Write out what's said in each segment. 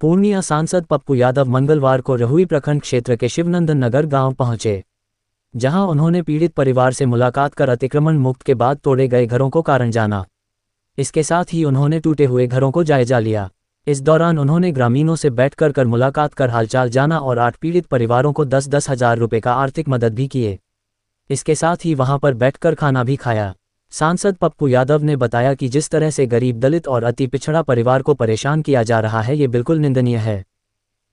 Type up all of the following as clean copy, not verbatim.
पूर्णिया सांसद पप्पू यादव मंगलवार को रहुई प्रखंड क्षेत्र के शिवनंदन नगर गांव पहुंचे, जहां उन्होंने पीड़ित परिवार से मुलाकात कर अतिक्रमण मुक्त के बाद तोड़े गए घरों को कारण जाना। इसके साथ ही उन्होंने टूटे हुए घरों को जायजा लिया। इस दौरान उन्होंने ग्रामीणों से बैठकर मुलाकात कर हालचाल जाना और 8 पीड़ित परिवारों को 10-10 हज़ार रुपये का आर्थिक मदद भी किए। इसके साथ ही वहां पर बैठकर खाना भी खाया। सांसद पप्पू यादव ने बताया कि जिस तरह से गरीब, दलित और अति पिछड़ा परिवार को परेशान किया जा रहा है, ये बिल्कुल निंदनीय है।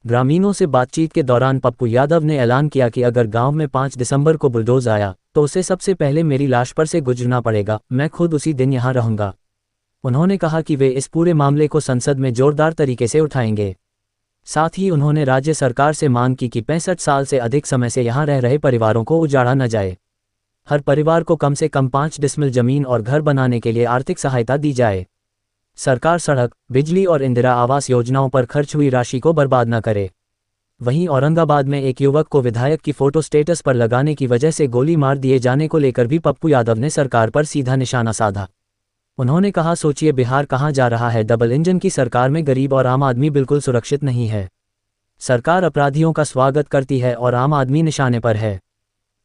ग्रामीणों से बातचीत के दौरान पप्पू यादव ने ऐलान किया कि अगर गांव में 5 दिसंबर को बुलडोज आया तो उसे सबसे पहले मेरी लाश पर से गुजरना पड़ेगा, मैं खुद उसी दिन यहां रहूंगा। उन्होंने कहा कि वे इस पूरे मामले को संसद में जोरदार तरीके से उठाएंगे। साथ ही उन्होंने राज्य सरकार से मांग की कि 65 साल से अधिक समय से यहां रह रहे परिवारों को उजाड़ा न जाए। हर परिवार को कम से कम 5 डिसमिल जमीन और घर बनाने के लिए आर्थिक सहायता दी जाए। सरकार सड़क, बिजली और इंदिरा आवास योजनाओं पर खर्च हुई राशि को बर्बाद न करे। वहीं औरंगाबाद में एक युवक को विधायक की फोटो स्टेटस पर लगाने की वजह से गोली मार दिए जाने को लेकर भी पप्पू यादव ने सरकार पर सीधा निशाना साधा। उन्होंने कहा, सोचिए बिहार कहां जा रहा है। डबल इंजन की सरकार में गरीब और आम आदमी बिल्कुल सुरक्षित नहीं है। सरकार अपराधियों का स्वागत करती है और आम आदमी निशाने पर है।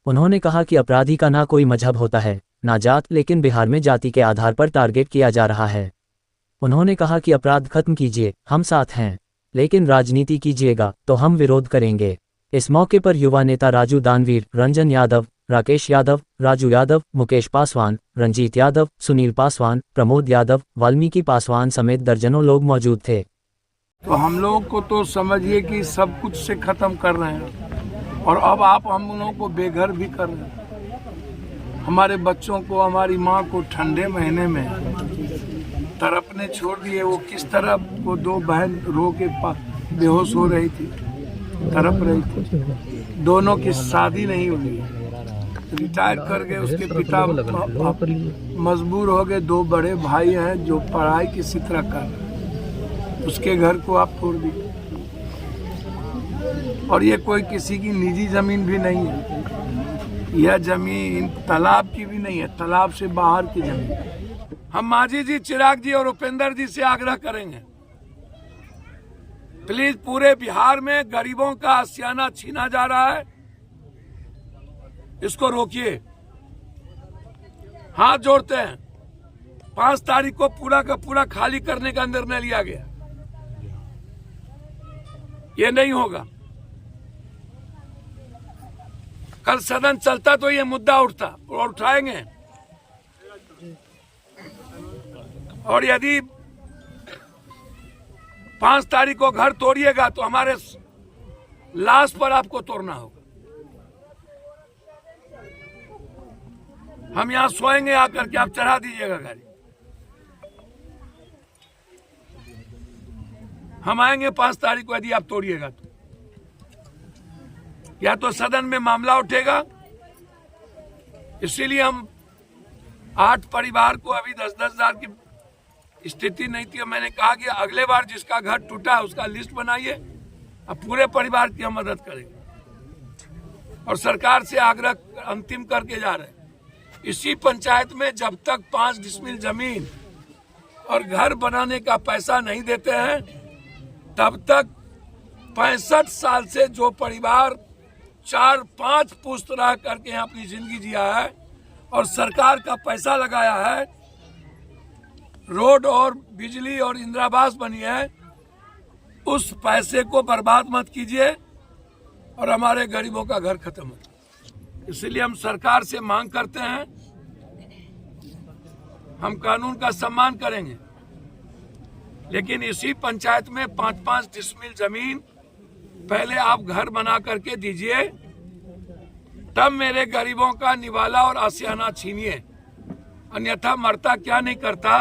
उन्होंने कहा कि अपराधी का ना कोई मजहब होता है, ना जात, लेकिन बिहार में जाति के आधार पर टारगेट किया जा रहा है। उन्होंने कहा कि अपराध खत्म कीजिए, हम साथ हैं, लेकिन राजनीति कीजिएगा तो हम विरोध करेंगे। इस मौके पर युवा नेता राजू दानवीर, रंजन यादव, राकेश यादव, राजू यादव, मुकेश पासवान, रंजीत यादव, सुनील पासवान, प्रमोद यादव, वाल्मीकि पासवान समेत दर्जनों लोग मौजूद थे। तो हम लोग को तो समझिए कि सब कुछ से खत्म कर रहे हैं और अब आप हम लोगों को बेघर भी कर रहे हैं। हमारे बच्चों को, हमारी माँ को ठंडे महीने में तड़पने छोड़ दिए। वो किस तरह वो 2 बहन रो के बेहोश हो रही थी, तड़प रही थी। दोनों की शादी नहीं हुई, रिटायर कर गए। उसके पिता मजबूर हो गए। 2 बड़े भाई हैं जो पढ़ाई किसी तरह कर, उसके घर को आप तोड़ दिए। और ये कोई किसी की निजी जमीन भी नहीं है, यह जमीन तालाब की भी नहीं है, तालाब से बाहर की जमीन। हम मांझी जी, चिराग जी और उपेंद्र जी से आग्रह करेंगे, प्लीज पूरे बिहार में गरीबों का आशियाना छीना जा रहा है, इसको रोकिए। हाथ जोड़ते हैं। 5 तारीख को पूरा का पूरा खाली करने का निर्णय लिया गया। ये नहीं होगा। कल सदन चलता तो ये मुद्दा उठता और उठाएंगे। और यदि 5 तारीख को घर तोड़िएगा तो हमारे लाश पर आपको तोड़ना होगा। हम यहां सोएंगे आकर के, आप चढ़ा दीजिएगा गाड़ी। हम आएंगे 5 तारीख को यदि आप तोड़िएगा तो। या तो सदन में मामला उठेगा। इसीलिए हम 8 परिवार को अभी 10-10 हज़ार की स्थिति नहीं थी। मैंने कहा कि अगले बार जिसका घर टूटा है उसका लिस्ट बनाइए, अब पूरे परिवार की हम मदद करेंगे। और सरकार से आग्रह अंतिम करके जा रहे हैं, इसी पंचायत में जब तक 5 डिसमिल जमीन और घर बनाने का पैसा नहीं देते हैं, तब तक 65 साल से जो परिवार 4-5 पुश्त रह करके अपनी जिंदगी जिया है और सरकार का पैसा लगाया है, रोड और बिजली और इंदिरा आवास बनी है, उस पैसे को बर्बाद मत कीजिए और हमारे गरीबों का घर खत्म हो। इसलिए हम सरकार से मांग करते हैं, हम कानून का सम्मान करेंगे, लेकिन इसी पंचायत में 5-5 डिसमिल जमीन पहले आप घर बना करके दीजिए, तब मेरे गरीबों का निवाला और आशियाना छीनिए। अन्यथा मरता क्या नहीं करता